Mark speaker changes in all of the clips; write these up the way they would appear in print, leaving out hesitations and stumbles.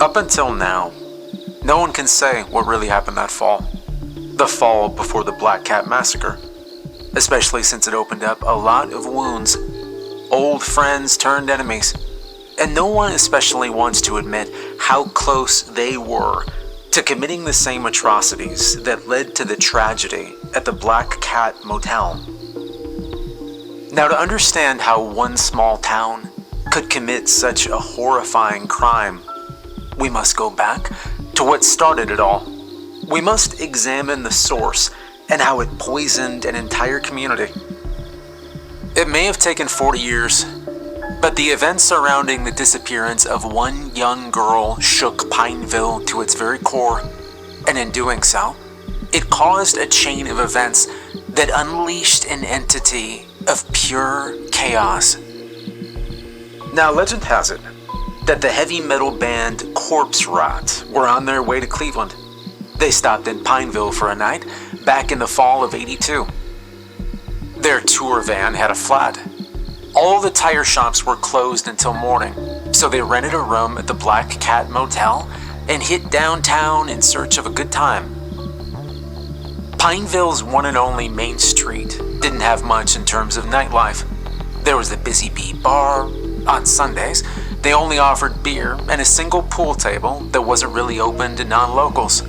Speaker 1: Up until now, no one can say what really happened that fall. The fall before the Black Cat Massacre, especially since it opened up a lot of wounds. Old friends turned enemies, and no one especially wants to admit how close they were to committing the same atrocities that led to the tragedy at the Black Cat Motel. Now, to understand how one small town could commit such a horrifying crime, we must go back to what started it all. We must examine the source and how it poisoned an entire community. It may have taken 40 years, but the events surrounding the disappearance of one young girl shook Pineville to its very core, and in doing so, it caused a chain of events that unleashed an entity of pure chaos. Now, legend has it that the heavy metal band Corpse Rot were on their way to Cleveland. They stopped in Pineville for a night back in the fall of '82. Their tour van had a flat. All the tire shops were closed until morning, so they rented a room at the Black Cat Motel and hit downtown in search of a good time. Pineville's one and only Main Street didn't have much in terms of nightlife. There was the Busy Bee Bar. On Sundays, they only offered beer and a single pool table that wasn't really open to non-locals.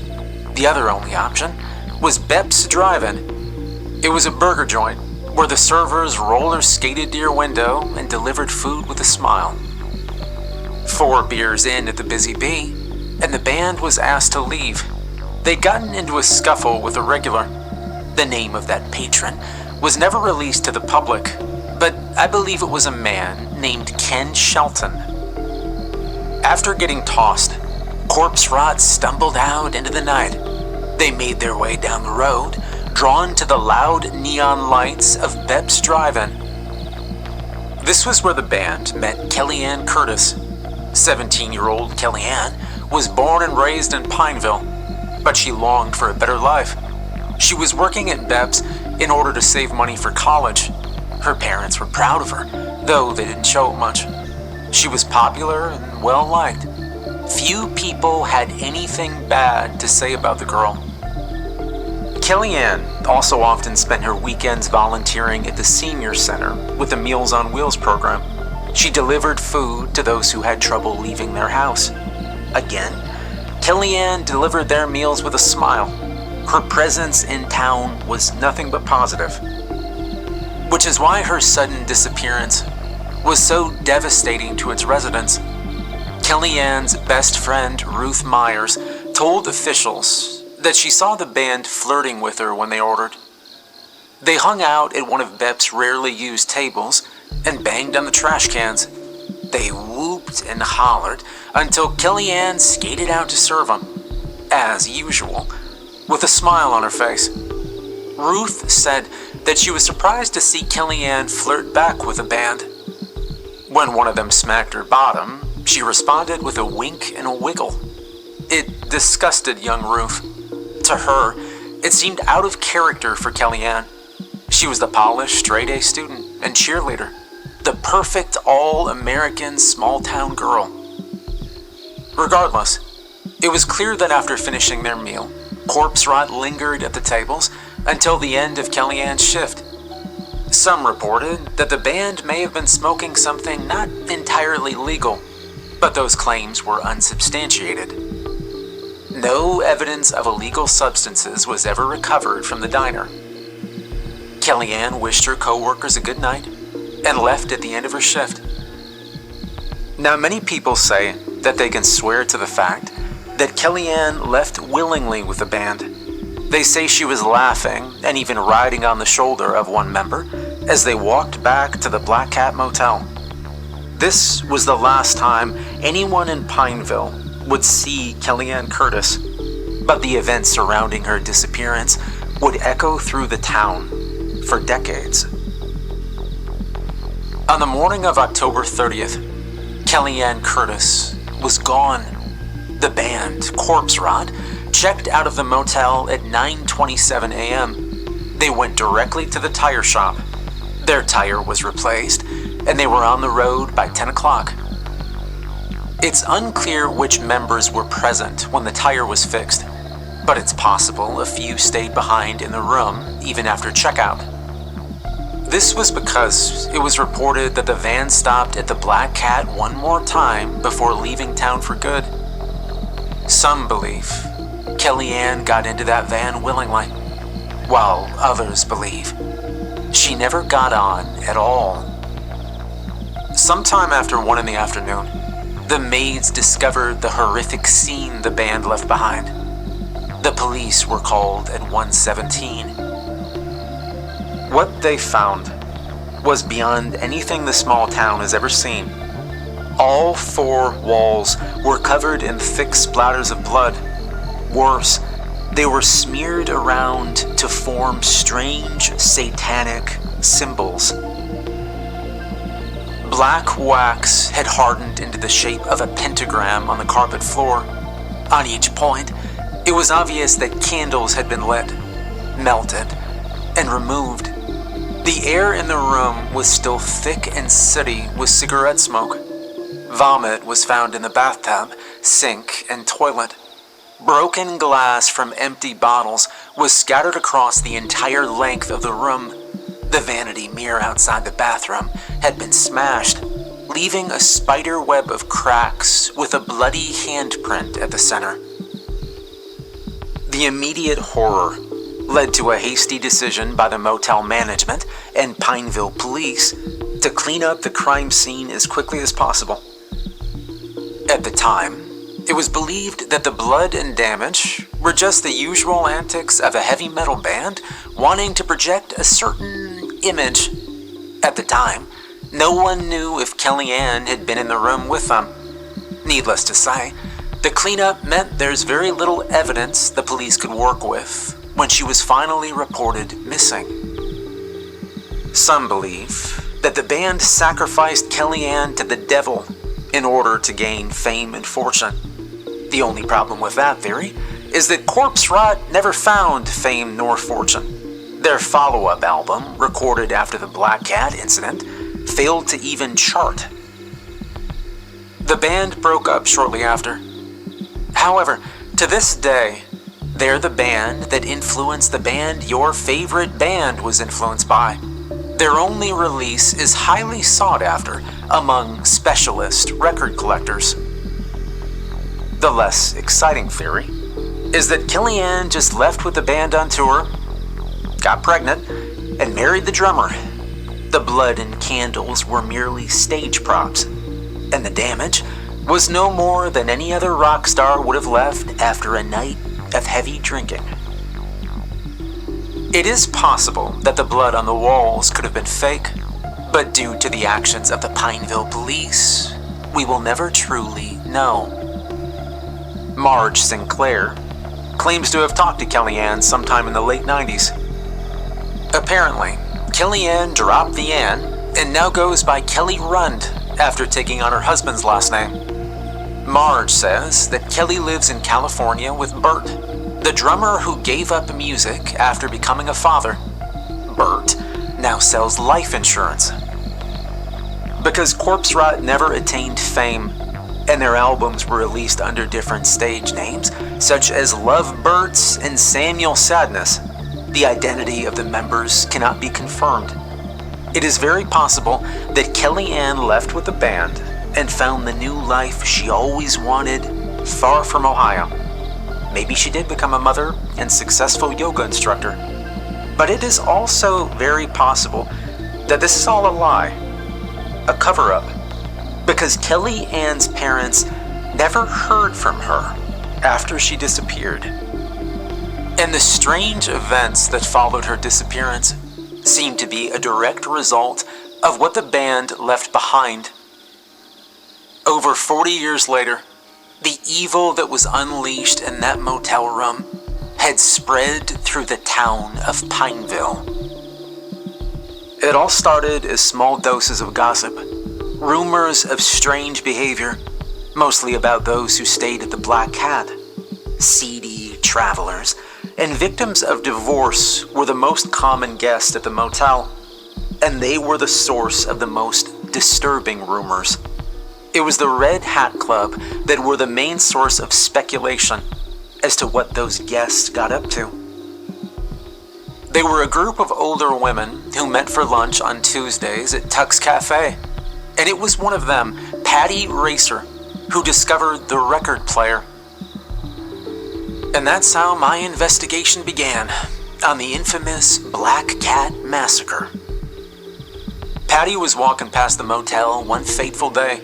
Speaker 1: The other only option was Bepp's Drive-In. It was a burger joint where the servers roller skated to your window and delivered food with a smile. 4 beers in at the Busy Bee, and the band was asked to leave. They'd gotten into a scuffle with a regular. The name of that patron was never released to the public, but I believe it was a man named Ken Shelton. After getting tossed, Corpse Rot stumbled out into the night. They made their way down the road, drawn to the loud neon lights of Bepp's Drive-In. This was where the band met Kellyanne Curtis. 17-year-old Kellyanne was born and raised in Pineville, but she longed for a better life. She was working at Bepp's in order to save money for college. Her parents were proud of her, though they didn't show it much. She was popular and well-liked. Few people had anything bad to say about the girl. Kellyanne also often spent her weekends volunteering at the Senior Center with the Meals on Wheels program. She delivered food to those who had trouble leaving their house. Again, Kellyanne delivered their meals with a smile. Her presence in town was nothing but positive. Which is why her sudden disappearance was so devastating to its residents. Kellyanne's best friend, Ruth Myers, told officials that she saw the band flirting with her when they ordered. They hung out at one of Bepp's rarely used tables and banged on the trash cans. They whooped and hollered until Kellyanne skated out to serve them, as usual, with a smile on her face. Ruth said that she was surprised to see Kellyanne flirt back with the band. When one of them smacked her bottom, she responded with a wink and a wiggle. It disgusted young Ruth. To her, it seemed out of character for Kellyanne. She was the polished, straight-A student and cheerleader, the perfect all-American small-town girl. Regardless, it was clear that after finishing their meal, Corpse Rot lingered at the tables until the end of Kellyanne's shift. Some reported that the band may have been smoking something not entirely legal, but those claims were unsubstantiated. No evidence of illegal substances was ever recovered from the diner. Kellyanne wished her co-workers a good night and left at the end of her shift. Now, many people say that they can swear to the fact that Kellyanne left willingly with the band. They say she was laughing and even riding on the shoulder of one member as they walked back to the Black Cat Motel. This was the last time anyone in Pineville would see Kellyanne Curtis, but the events surrounding her disappearance would echo through the town for decades. On the morning of October 30th, Kellyanne Curtis was gone. The band, Corpse Rot, checked out of the motel at 9:27 a.m. They went directly to the tire shop. Their tire was replaced, and they were on the road by 10 o'clock. It's unclear which members were present when the tire was fixed, but it's possible a few stayed behind in the room even after checkout. This was because it was reported that the van stopped at the Black Cat one more time before leaving town for good. Some believe Kellyanne got into that van willingly, while others believe she never got on at all. Sometime after 1 in the afternoon, the maids discovered the horrific scene the band left behind. The police were called at 1:17. What they found was beyond anything the small town has ever seen. All 4 walls were covered in thick splatters of blood. Worse, they were smeared around to form strange satanic symbols. Black wax had hardened into the shape of a pentagram on the carpet floor. On each point, it was obvious that candles had been lit, melted, and removed. The air in the room was still thick and sooty with cigarette smoke. Vomit was found in the bathtub, sink, and toilet. Broken glass from empty bottles was scattered across the entire length of the room. The vanity mirror outside the bathroom had been smashed, leaving a spider web of cracks with a bloody handprint at the center. The immediate horror led to a hasty decision by the motel management and Pineville police to clean up the crime scene as quickly as possible. At the time, it was believed that the blood and damage were just the usual antics of a heavy metal band wanting to project a certain image. At the time, no one knew if Kellyanne had been in the room with them. Needless to say, the cleanup meant there's very little evidence the police could work with when she was finally reported missing. Some believe that the band sacrificed Kellyanne to the devil in order to gain fame and fortune. The only problem with that theory is that Corpse Rot never found fame nor fortune. Their follow-up album, recorded after the Black Cat incident, failed to even chart. The band broke up shortly after. However, to this day, they're the band that influenced the band your favorite band was influenced by. Their only release is highly sought after among specialist record collectors. The less exciting theory is that Kellyanne just left with the band on tour, got pregnant, and married the drummer. The blood and candles were merely stage props, and the damage was no more than any other rock star would have left after a night of heavy drinking. It is possible that the blood on the walls could have been fake, but due to the actions of the Pineville police, we will never truly know. Marge Sinclair claims to have talked to Kellyanne sometime in the late 90s. Apparently, Kellyanne dropped the Ann and now goes by Kelly Rund after taking on her husband's last name. Marge says that Kelly lives in California with Bert, the drummer who gave up music after becoming a father. Bert now sells life insurance. Because Corpse Rot never attained fame, and their albums were released under different stage names, such as Lovebirds and Samuel Sadness, the identity of the members cannot be confirmed. It is very possible that Kellyanne left with the band and found the new life she always wanted far from Ohio. Maybe she did become a mother and successful yoga instructor. But it is also very possible that this is all a lie, a cover-up, because Kellyanne's parents never heard from her after she disappeared. And the strange events that followed her disappearance seem to be a direct result of what the band left behind. Over 40 years later, the evil that was unleashed in that motel room had spread through the town of Pineville. It all started as small doses of gossip, rumors of strange behavior, mostly about those who stayed at the Black Cat. Seedy travelers and victims of divorce were the most common guests at the motel, and they were the source of the most disturbing rumors. It was the Red Hat Club that were the main source of speculation as to what those guests got up to. They were a group of older women who met for lunch on Tuesdays at Tuck's Cafe, and it was one of them, Patty Racer, who discovered the record player. And that's how my investigation began on the infamous Black Cat Massacre. Patty was walking past the motel one fateful day.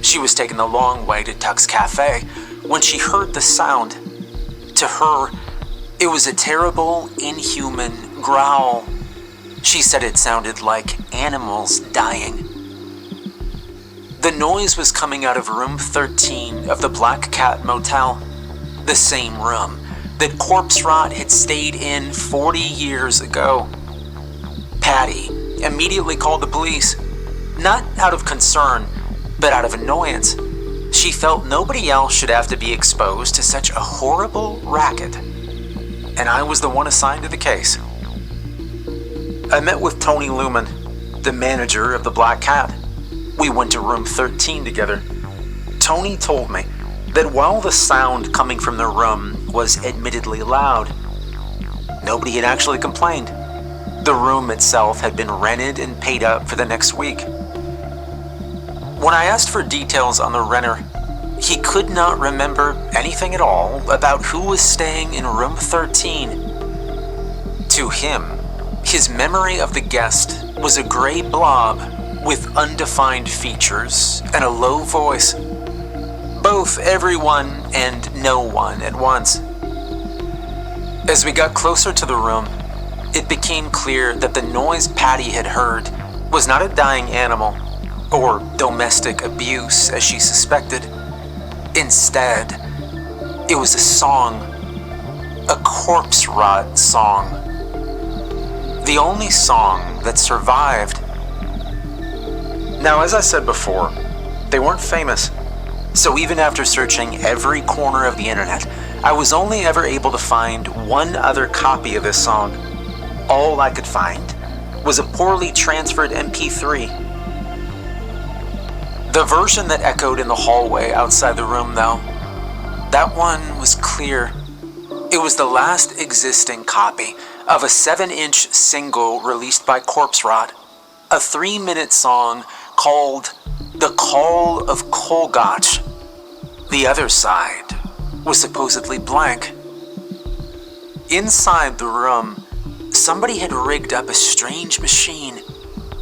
Speaker 1: She was taking the long way to Tuck's Cafe when she heard the sound. To her, it was a terrible, inhuman growl. She said it sounded like animals dying. The noise was coming out of room 13 of the Black Cat Motel, the same room that Corpse Rot had stayed in 40 years ago. Patty immediately called the police, not out of concern, but out of annoyance. She felt nobody else should have to be exposed to such a horrible racket, and I was the one assigned to the case. I met with Tony Lumen, the manager of the Black Cat. We went to room 13 together. Tony told me that while the sound coming from the room was admittedly loud, nobody had actually complained. The room itself had been rented and paid up for the next week. When I asked for details on the renter, he could not remember anything at all about who was staying in room 13. To him, his memory of the guest was a gray blob with undefined features and a low voice. Both everyone and no one at once. As we got closer to the room, it became clear that the noise Patty had heard was not a dying animal or domestic abuse as she suspected. Instead, it was a song, a Corpse Rot song. The only song that survived. Now, as I said before, they weren't famous. So even after searching every corner of the internet, I was only ever able to find one other copy of this song. All I could find was a poorly transferred MP3. The version that echoed in the hallway outside the room, though, that one was clear. It was the last existing copy of a 7-inch single released by Corpse Rot, a 3-minute song called The Call of Kolgach. The other side was supposedly blank. Inside the room, somebody had rigged up a strange machine.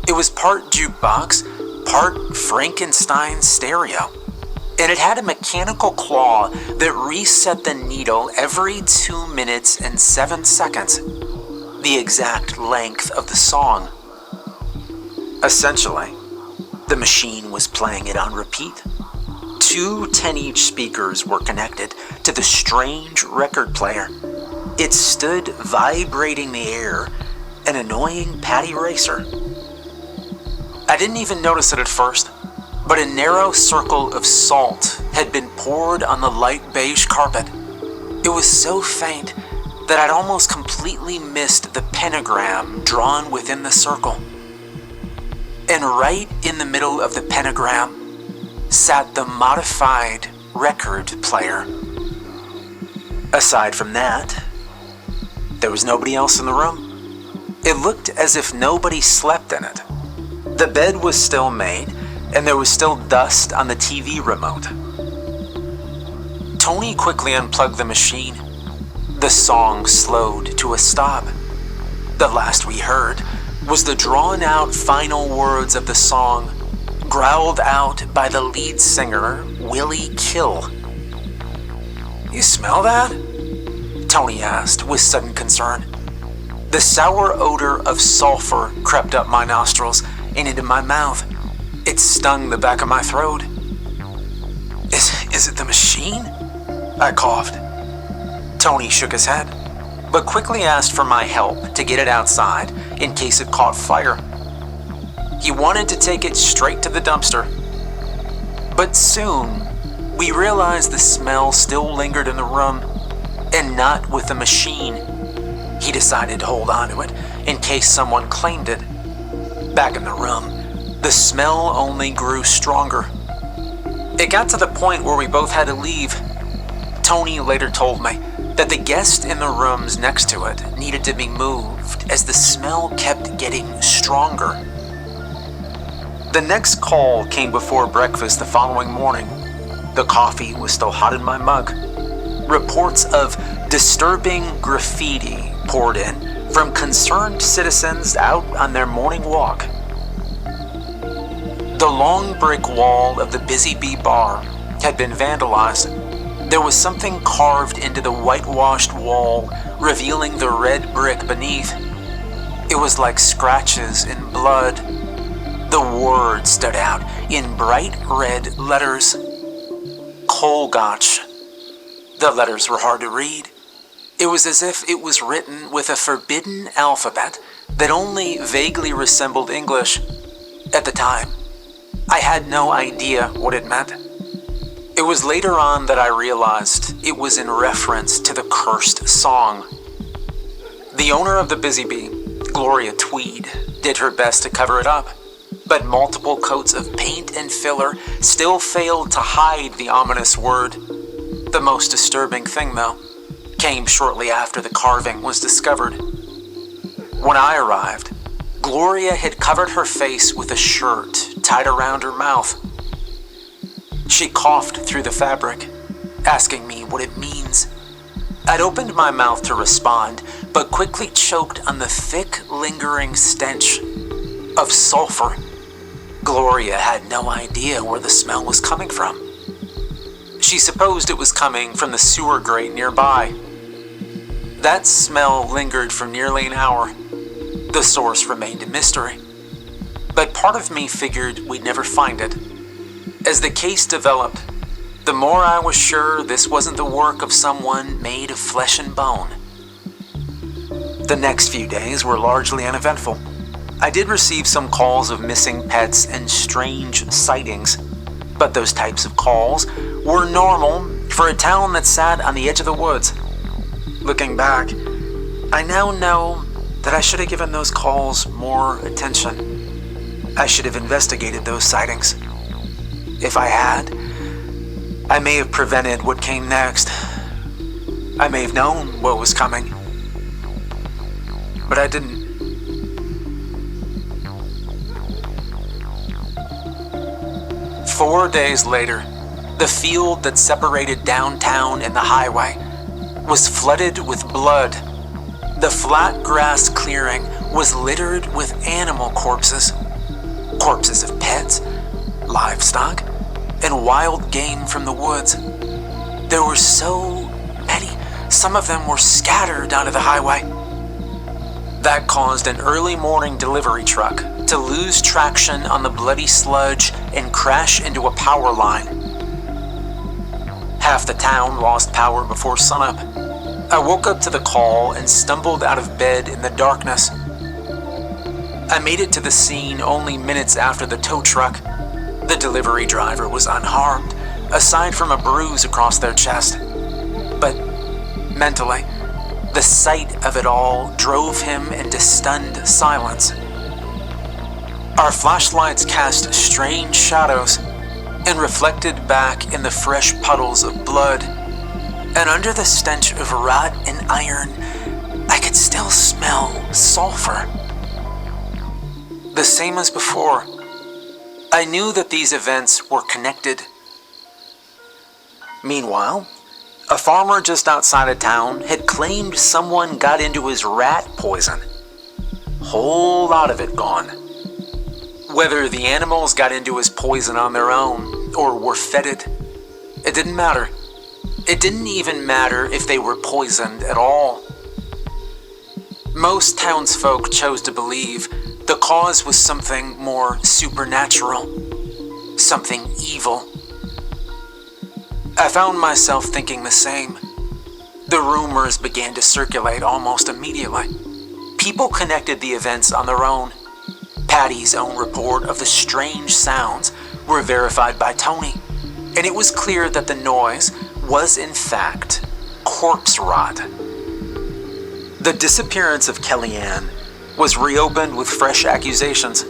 Speaker 1: It was part jukebox, part Frankenstein stereo, and it had a mechanical claw that reset the needle every 2 minutes and 7 seconds, the exact length of the song. Essentially, the machine was playing it on repeat. 2 10-each speakers were connected to the strange record player. It stood vibrating the air, an annoying Patty Racer. I didn't even notice it at first, but a narrow circle of salt had been poured on the light beige carpet. It was so faint that I'd almost completely missed the pentagram drawn within the circle. And right in the middle of the pentagram sat the modified record player. Aside from that, there was nobody else in the room. It looked as if nobody slept in it. The bed was still made, and there was still dust on the TV remote. Tony quickly unplugged the machine. The song slowed to a stop. The last we heard was the drawn-out final words of the song, growled out by the lead singer, Willie Kill. "You smell that?" Tony asked with sudden concern. The sour odor of sulfur crept up my nostrils and into my mouth. It stung the back of my throat. Is it the machine?" I coughed. Tony shook his head, but quickly asked for my help to get it outside in case it caught fire. He wanted to take it straight to the dumpster. But soon, we realized the smell still lingered in the room, and not with the machine. He decided to hold on to it in case someone claimed it. Back in the room, the smell only grew stronger. It got to the point where we both had to leave. Tony later told me that the guests in the rooms next to it needed to be moved as the smell kept getting stronger. The next call came before breakfast the following morning. The coffee was still hot in my mug. Reports of disturbing graffiti poured in from concerned citizens out on their morning walk. The long brick wall of the Busy Bee bar had been vandalized. There was something carved into the whitewashed wall, revealing the red brick beneath. It was like scratches in blood. The word stood out in bright red letters. Kolgach. The letters were hard to read. It was as if it was written with a forbidden alphabet that only vaguely resembled English. At the time, I had no idea what it meant. It was later on that I realized it was in reference to the cursed song. The owner of the Busy Bee, Gloria Tweed, did her best to cover it up, but multiple coats of paint and filler still failed to hide the ominous word. The most disturbing thing, though, came shortly after the carving was discovered. When I arrived, Gloria had covered her face with a shirt tied around her mouth. She coughed through the fabric, asking me what it means. I'd opened my mouth to respond, but quickly choked on the thick, lingering stench of sulfur. Gloria had no idea where the smell was coming from. She supposed it was coming from the sewer grate nearby. That smell lingered for nearly an hour. The source remained a mystery. But part of me figured we'd never find it. As the case developed, the more I was sure this wasn't the work of someone made of flesh and bone. The next few days were largely uneventful. I did receive some calls of missing pets and strange sightings, but those types of calls were normal for a town that sat on the edge of the woods. Looking back, I now know that I should have given those calls more attention. I should have investigated those sightings. If I had, I may have prevented what came next. I may have known what was coming, but I didn't. 4 days later, the field that separated downtown and the highway was flooded with blood. The flat grass clearing was littered with animal corpses. Corpses of pets, livestock, and wild game from the woods. There were so many. Some of them were scattered onto the highway. That caused an early morning delivery truck to lose traction on the bloody sludge and crash into a power line. Half the town lost power before sunup. I woke up to the call and stumbled out of bed in the darkness. I made it to the scene only minutes after the tow truck. The delivery driver was unharmed, aside from a bruise across their chest. But mentally, the sight of it all drove him into stunned silence. Our flashlights cast strange shadows and reflected back in the fresh puddles of blood. And under the stench of rot and iron, I could still smell sulfur. The same as before. I knew that these events were connected. Meanwhile, a farmer just outside of town had claimed someone got into his rat poison. Whole lot of it gone. Whether the animals got into his poison on their own or were fed it, it didn't matter. It didn't even matter if they were poisoned at all. Most townsfolk chose to believe the cause was something more supernatural, something evil. I found myself thinking the same. The rumors began to circulate almost immediately. People connected the events on their own. Patty's own report of the strange sounds were verified by Tony, and it was clear that the noise was in fact corpse rot. The disappearance of Kellyanne was reopened with fresh accusations.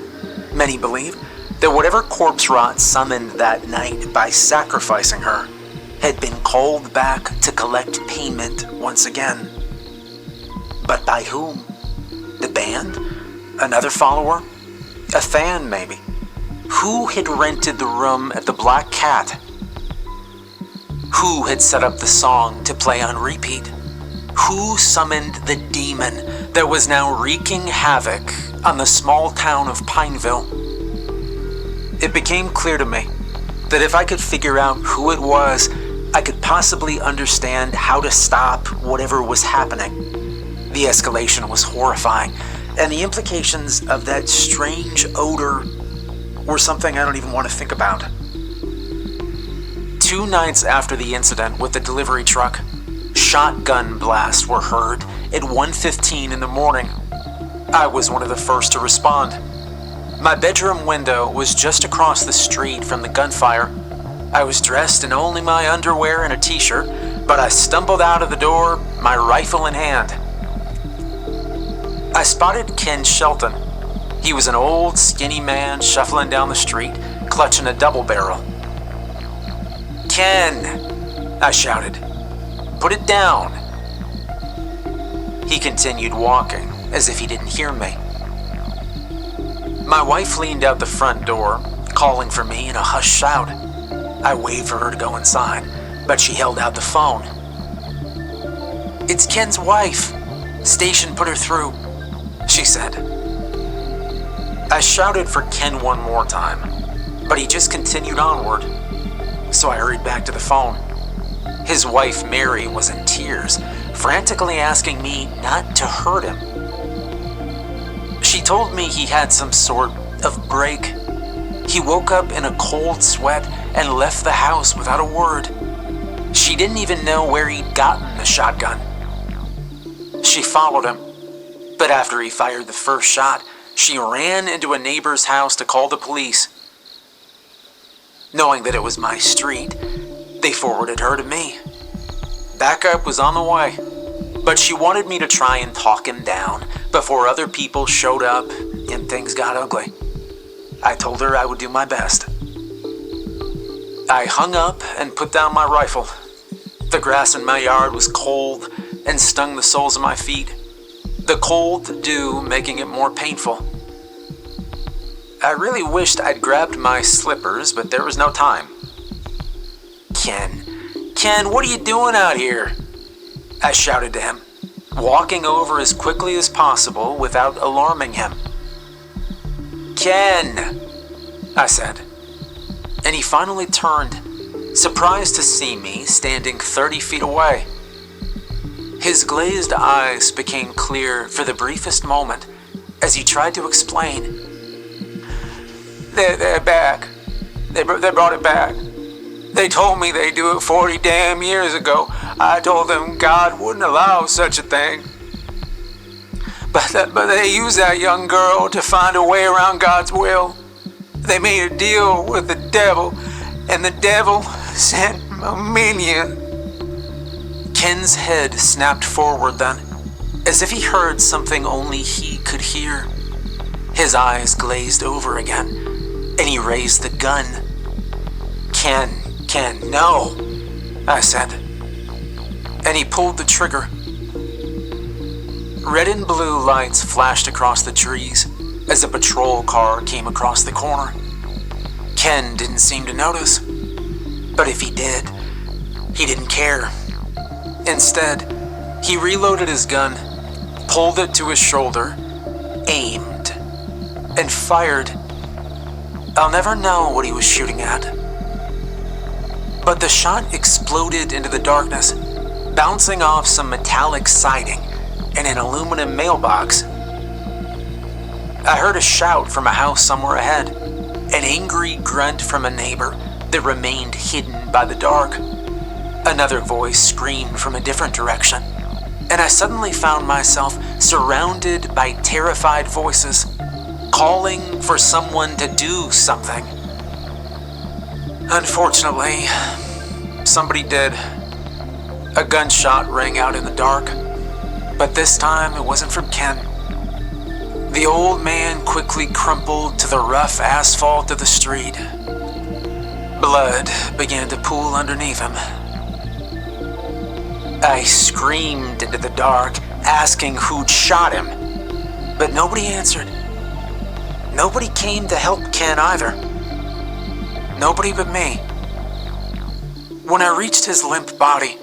Speaker 1: Many believe that whatever corpse rot summoned that night by sacrificing her had been called back to collect payment once again. But by whom? The band? Another follower? A fan, maybe? Who had rented the room at the Black Cat? Who had set up the song to play on repeat? Who summoned the demon that was now wreaking havoc on the small town of Pineville? It became clear to me that if I could figure out who it was, I could possibly understand how to stop whatever was happening. The escalation was horrifying, and the implications of that strange odor were something I don't even want to think about. 2 nights after the incident with the delivery truck, shotgun blasts were heard at 1:15 in the morning. I was one of the first to respond. My bedroom window was just across the street from the gunfire. I was dressed in only my underwear and a t-shirt, but I stumbled out of the door, my rifle in hand. I spotted Ken Shelton. He was an old, skinny man shuffling down the street, clutching a double barrel. "Ken!" I shouted. "Put it down." He continued walking, as if he didn't hear me. My wife leaned out the front door, calling for me in a hushed shout. I waved for her to go inside, but she held out the phone. "It's Ken's wife. Station put her through," she said. I shouted for Ken one more time, but he just continued onward, so I hurried back to the phone. His wife, Mary, was in tears, frantically asking me not to hurt him. She told me he had some sort of break. He woke up in a cold sweat and left the house without a word. She didn't even know where he'd gotten the shotgun. She followed him, but after he fired the first shot, she ran into a neighbor's house to call the police. Knowing that it was my street, they forwarded her to me. Backup was on the way, but she wanted me to try and talk him down before other people showed up and things got ugly. I told her I would do my best. I hung up and put down my rifle. The grass in my yard was cold and stung the soles of my feet, the cold dew making it more painful. I really wished I'd grabbed my slippers, but there was no time. Ken, what are you doing out here?" I shouted to him, walking over as quickly as possible without alarming him. "Ken," I said, and he finally turned, surprised to see me standing 30 feet away. His glazed eyes became clear for the briefest moment as he tried to explain. They're back. They brought it back. They told me they'd do it 40 damn years ago. I told them God wouldn't allow such a thing. But they used that young girl to find a way around God's will. They made a deal with the devil, and the devil sent a minion." Ken's head snapped forward then, as if he heard something only he could hear. His eyes glazed over again, and he raised the gun. Ken, no," I said. And he pulled the trigger. Red and blue lights flashed across the trees as a patrol car came across the corner. Ken didn't seem to notice, but if he did, he didn't care. Instead, he reloaded his gun, pulled it to his shoulder, aimed, and fired. I'll never know what he was shooting at. But the shot exploded into the darkness, bouncing off some metallic siding and an aluminum mailbox. I heard a shout from a house somewhere ahead, an angry grunt from a neighbor that remained hidden by the dark. Another voice screamed from a different direction, and I suddenly found myself surrounded by terrified voices, calling for someone to do something. Unfortunately, somebody did. A gunshot rang out in the dark, but this time it wasn't from Ken. The old man quickly crumpled to the rough asphalt of the street. Blood began to pool underneath him. I screamed into the dark, asking who'd shot him, but nobody answered. Nobody came to help Ken either. Nobody but me. When I reached his limp body,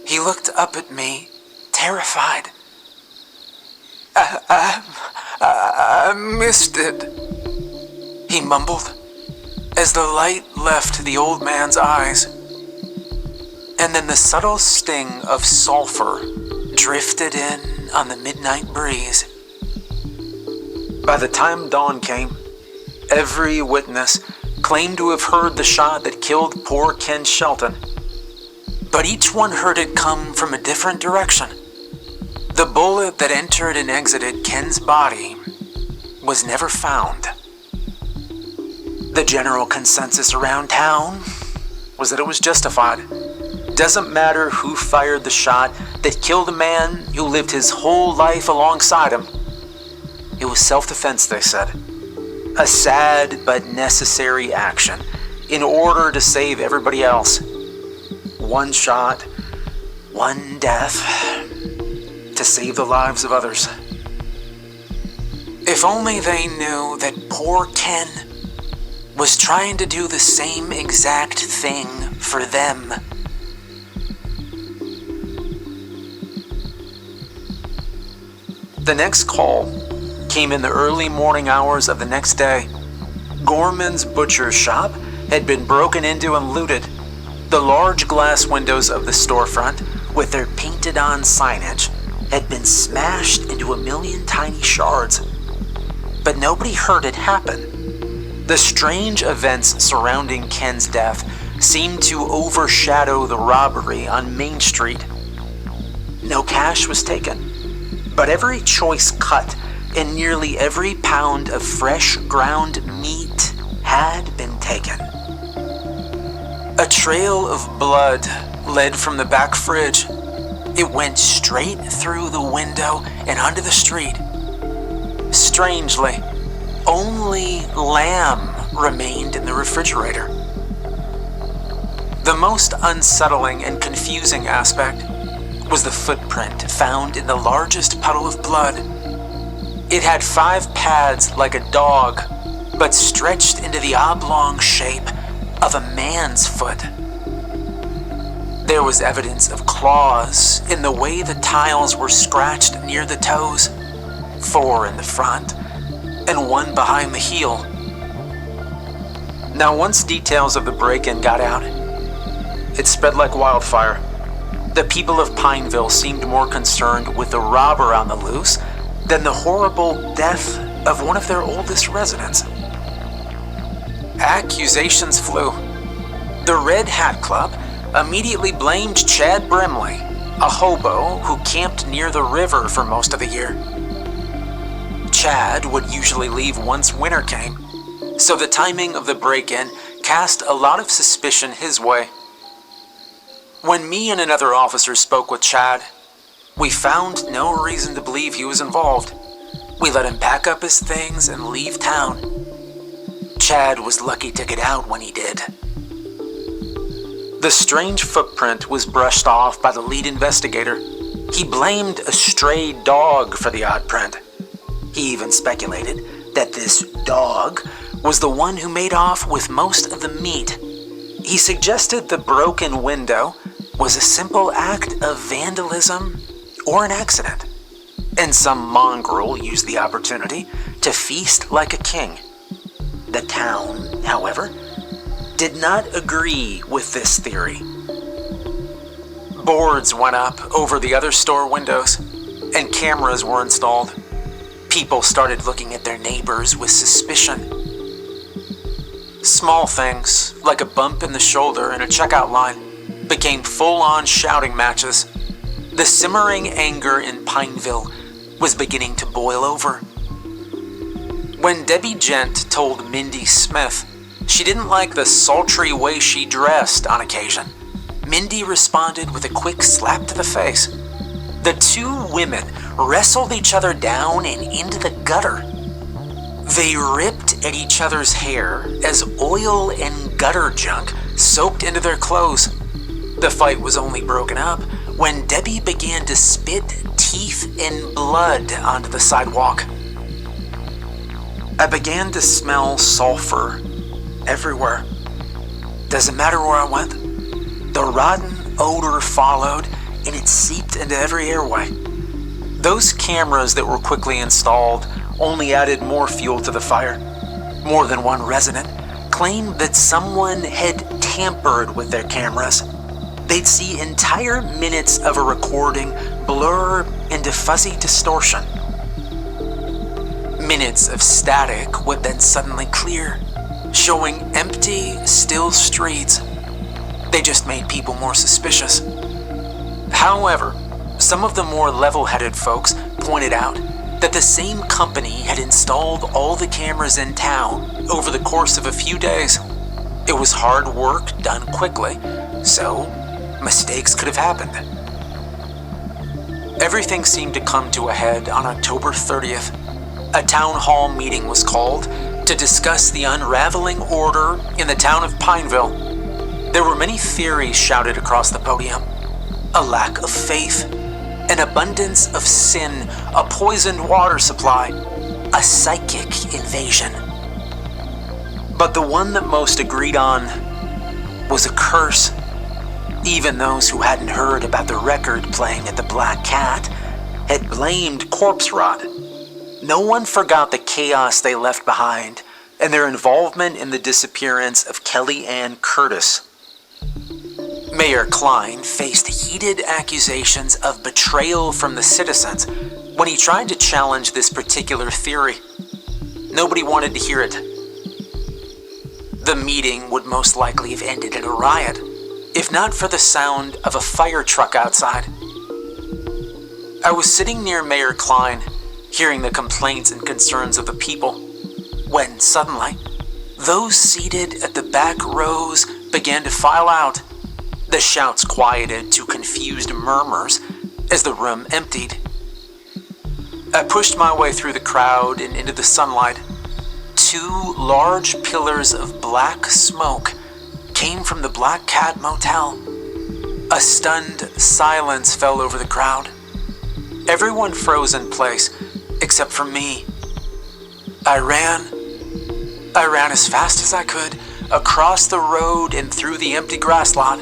Speaker 1: he looked up at me, terrified. I missed it, he mumbled, as the light left the old man's eyes. And then the subtle sting of sulfur drifted in on the midnight breeze. By the time dawn came, every witness claimed to have heard the shot that killed poor Ken Shelton. But each one heard it come from a different direction. The bullet that entered and exited Ken's body was never found. The general consensus around town was that it was justified. Doesn't matter who fired the shot that killed a man who lived his whole life alongside him. It was self-defense, they said. A sad but necessary action in order to save everybody else. One shot, one death, to save the lives of others. If only they knew that poor Ken was trying to do the same exact thing for them. The next call came in the early morning hours of the next day. Gorman's butcher shop had been broken into and looted. The large glass windows of the storefront, with their painted-on signage, had been smashed into a million tiny shards. But nobody heard it happen. The strange events surrounding Ken's death seemed to overshadow the robbery on Main Street. No cash was taken, but every choice cut and nearly every pound of fresh ground meat had been taken. A trail of blood led from the back fridge. It went straight through the window and onto the street. Strangely, only lamb remained in the refrigerator. The most unsettling and confusing aspect was the footprint found in the largest puddle of blood. It had 5 pads like a dog, but stretched into the oblong shape of a man's foot. There was evidence of claws in the way the tiles were scratched near the toes, 4 in the front and 1 behind the heel. Now, once details of the break-in got out, it spread like wildfire. The people of Pineville seemed more concerned with the robber on the loose than the horrible death of one of their oldest residents. Accusations flew. The Red Hat Club immediately blamed Chad Brimley, a hobo who camped near the river for most of the year. Chad would usually leave once winter came, so the timing of the break-in cast a lot of suspicion his way. When me and another officer spoke with Chad, we found no reason to believe he was involved. We let him pack up his things and leave town. Chad was lucky to get out when he did. The strange footprint was brushed off by the lead investigator. He blamed a stray dog for the odd print. He even speculated that this dog was the one who made off with most of the meat. He suggested the broken window was a simple act of vandalism or an accident, and some mongrel used the opportunity to feast like a king. The town, however, did not agree with this theory. Boards went up over the other store windows, and cameras were installed. People started looking at their neighbors with suspicion. Small things, like a bump in the shoulder and a checkout line, became full-on shouting matches. The simmering anger in Pineville was beginning to boil over. When Debbie Gent told Mindy Smith she didn't like the sultry way she dressed on occasion, Mindy responded with a quick slap to the face. The 2 women wrestled each other down and into the gutter. They ripped at each other's hair as oil and gutter junk soaked into their clothes. The fight was only broken up when Debbie began to spit teeth and blood onto the sidewalk. I began to smell sulfur everywhere. Doesn't matter where I went. The rotten odor followed, and it seeped into every airway. Those cameras that were quickly installed only added more fuel to the fire. More than one resident claimed that someone had tampered with their cameras. They'd see entire minutes of a recording blur into fuzzy distortion. Minutes of static would then suddenly clear, showing empty, still streets. They just made people more suspicious. However, some of the more level-headed folks pointed out that the same company had installed all the cameras in town over the course of a few days. It was hard work done quickly, so mistakes could have happened. Everything seemed to come to a head on October 30th. A town hall meeting was called to discuss the unraveling order in the town of Pineville. There were many theories shouted across the podium. A lack of faith, an abundance of sin, a poisoned water supply, a psychic invasion. But the one that most agreed on was a curse. Even those who hadn't heard about the record playing at the Black Cat had blamed corpse rot. No one forgot the chaos they left behind and their involvement in the disappearance of Kelly Ann Curtis. Mayor Klein faced heated accusations of betrayal from the citizens when he tried to challenge this particular theory. Nobody wanted to hear it. The meeting would most likely have ended in a riot, if not for the sound of a fire truck outside. I was sitting near Mayor Klein, hearing the complaints and concerns of the people, when suddenly, those seated at the back rows began to file out. The shouts quieted to confused murmurs as the room emptied. I pushed my way through the crowd and into the sunlight. Two large pillars of black smoke came from the Black Cat Motel. A stunned silence fell over the crowd. Everyone froze in place, except for me. I ran as fast as I could, across the road and through the empty grass lot.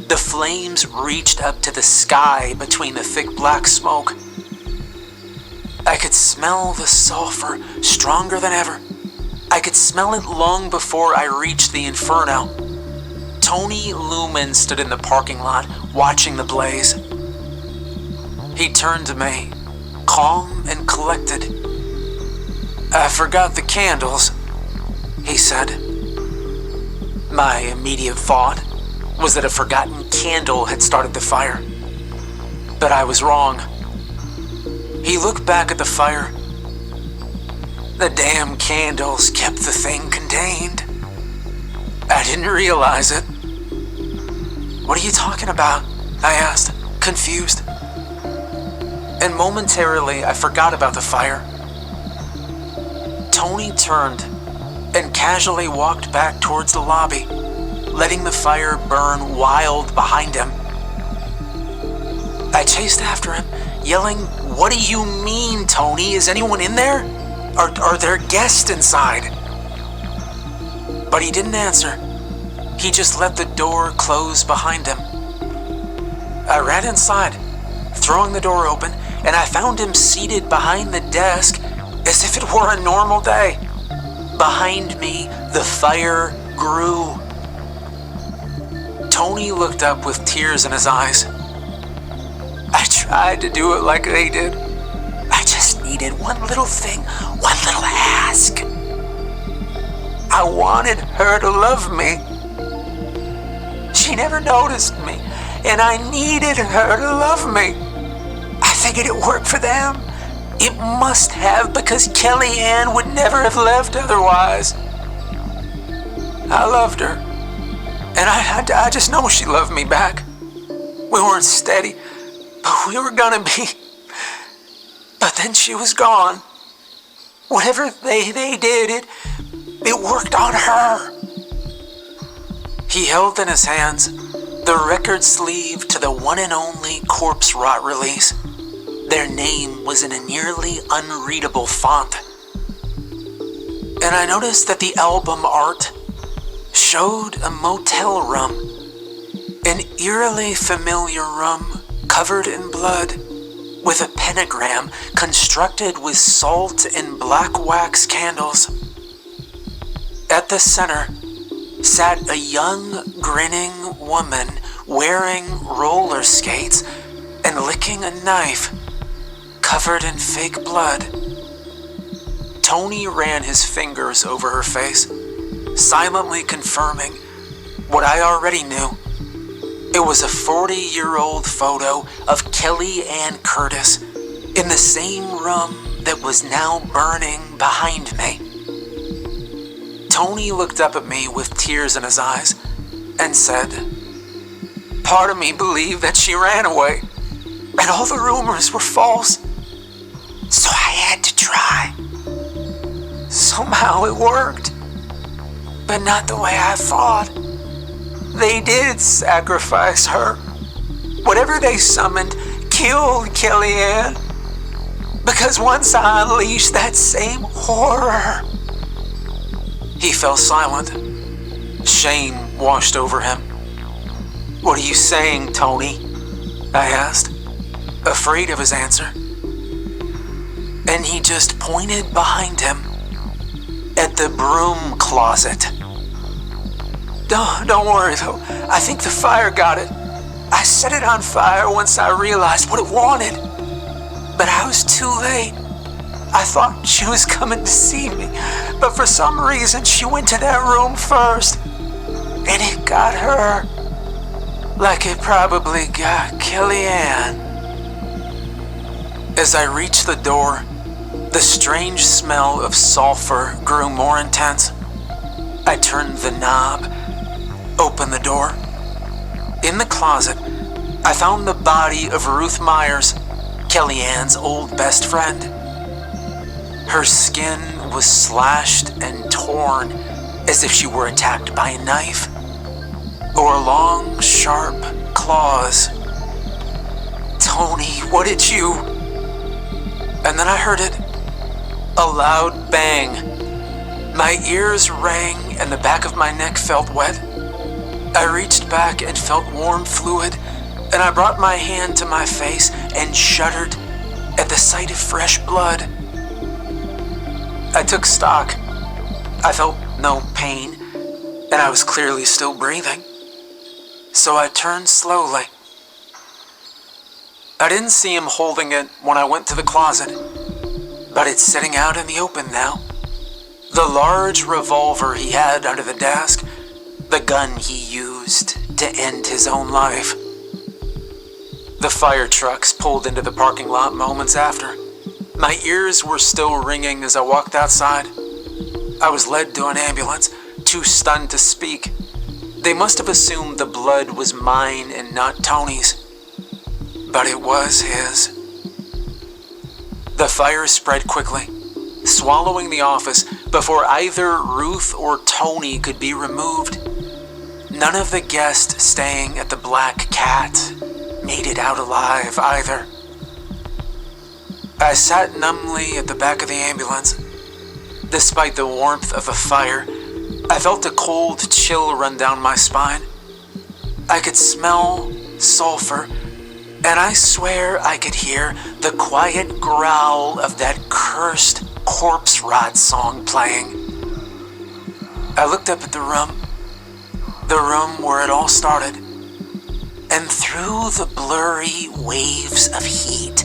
Speaker 1: The flames reached up to the sky between the thick black smoke. I could smell the sulfur stronger than ever. I could smell it long before I reached the inferno. Tony Lumen stood in the parking lot, watching the blaze. He turned to me, calm and collected. "I forgot the candles," he said. My immediate thought was that a forgotten candle had started the fire. But I was wrong. He looked back at the fire. The damn candles kept the thing contained. I didn't realize it. "What are you talking about?" I asked, confused. And momentarily, I forgot about the fire. Tony turned and casually walked back towards the lobby, letting the fire burn wild behind him. I chased after him, yelling, "What do you mean, Tony? Is anyone in there? Are there guests inside?" But he didn't answer. He just let the door close behind him. I ran inside, throwing the door open, and I found him seated behind the desk as if it were a normal day. Behind me, the fire grew. Tony looked up with tears in his eyes. I tried to do it like they did. I just needed one little thing, one little ask. I wanted her to love me. She never noticed me, and I needed her to love me. I figured it worked for them. It must have, because Kelly Ann would never have left otherwise. I loved her, and I just know she loved me back. We weren't steady, but we were gonna be. then she was gone. Whatever they did, it worked on her. He held in his hands the record sleeve to the one and only Corpse Rot release. Their name was in a nearly unreadable font. And I noticed that the album art showed a motel room, an eerily familiar room covered in blood, with a pentagram constructed with salt and black wax candles. At the center sat a young, grinning woman wearing roller skates and licking a knife covered in fake blood. Tony ran his fingers over her face, silently confirming what I already knew. It was a 40-year-old photo of Kelly Ann Curtis in the same room that was now burning behind me. Tony looked up at me with tears in his eyes and said, "Part of me believed that she ran away, and all the rumors were false. So I had to try. Somehow it worked, but not the way I thought. They did sacrifice her. Whatever they summoned killed Kellyanne. Because once I unleashed that same horror..." He fell silent. Shame washed over him. "What are you saying, Tony?" I asked, afraid of his answer. And he just pointed behind him at the broom closet. Don't worry though, I think the fire got it. I set it on fire once I realized what it wanted. But I was too late. I thought she was coming to see me, but for some reason she went to that room first. And it got her. Like it probably got Kellyanne. As I reached the door, the strange smell of sulfur grew more intense. I turned the knob, opened the door. In the closet, I found the body of Ruth Myers, Kellyanne's old best friend. Her skin was slashed and torn as if she were attacked by a knife or long, sharp claws. "Tony, what did you..." And then I heard it. A loud bang. My ears rang and the back of my neck felt wet. I reached back and felt warm fluid, and I brought my hand to my face and shuddered at the sight of fresh blood. I took stock. I felt no pain, and I was clearly still breathing. So I turned slowly. I didn't see him holding it when I went to the closet, but it's sitting out in the open now. The large revolver he had under the desk, the gun he used to end his own life. The fire trucks pulled into the parking lot moments after. My ears were still ringing as I walked outside. I was led to an ambulance, too stunned to speak. They must have assumed the blood was mine and not Tony's. But it was his. The fire spread quickly, swallowing the office before either Ruth or Tony could be removed. None of the guests staying at the Black Cat made it out alive either. I sat numbly at the back of the ambulance. Despite the warmth of the fire, I felt a cold chill run down my spine. I could smell sulfur, and I swear I could hear the quiet growl of that cursed Corpse Rot song playing. I looked up at the room where it all started, and through the blurry waves of heat,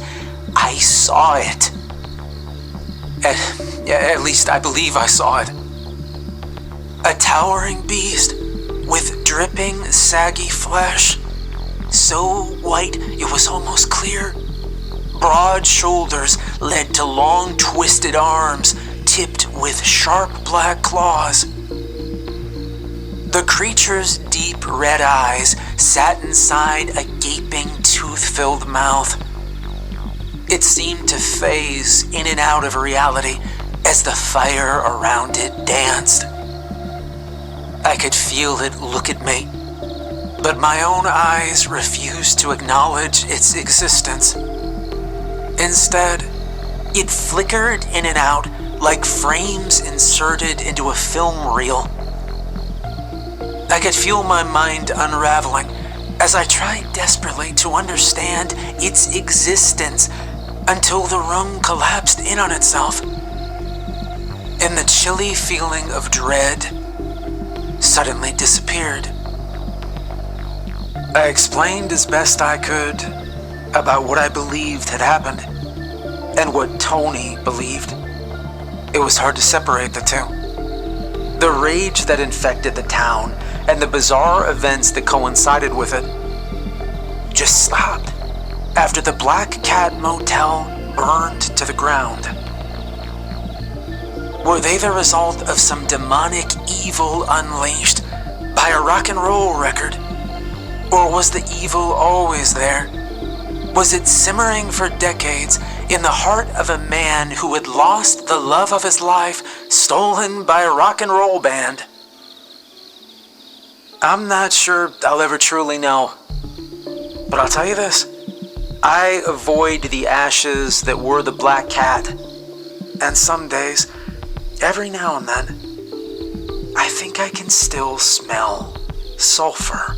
Speaker 1: I saw it. At least I believe I saw it. A towering beast with dripping, saggy flesh, so white it was almost clear. Broad shoulders led to long, twisted arms tipped with sharp black claws. The creature's deep red eyes sat inside a gaping, tooth-filled mouth. It seemed to phase in and out of reality as the fire around it danced. I could feel it look at me, but my own eyes refused to acknowledge its existence. Instead, it flickered in and out like frames inserted into a film reel. I could feel my mind unraveling as I tried desperately to understand its existence until the room collapsed in on itself, and the chilly feeling of dread suddenly disappeared. I explained as best I could about what I believed had happened and what Tony believed. It was hard to separate the two. The rage that infected the town and the bizarre events that coincided with it just stopped after the Black Cat Motel burned to the ground. Were they the result of some demonic evil unleashed by a rock and roll record? Or was the evil always there? Was it simmering for decades in the heart of a man who had lost the love of his life, stolen by a rock and roll band? I'm not sure I'll ever truly know. But I'll tell you this. I avoid the ashes that were the Black Cat. And some days, every now and then, I think I can still smell sulfur.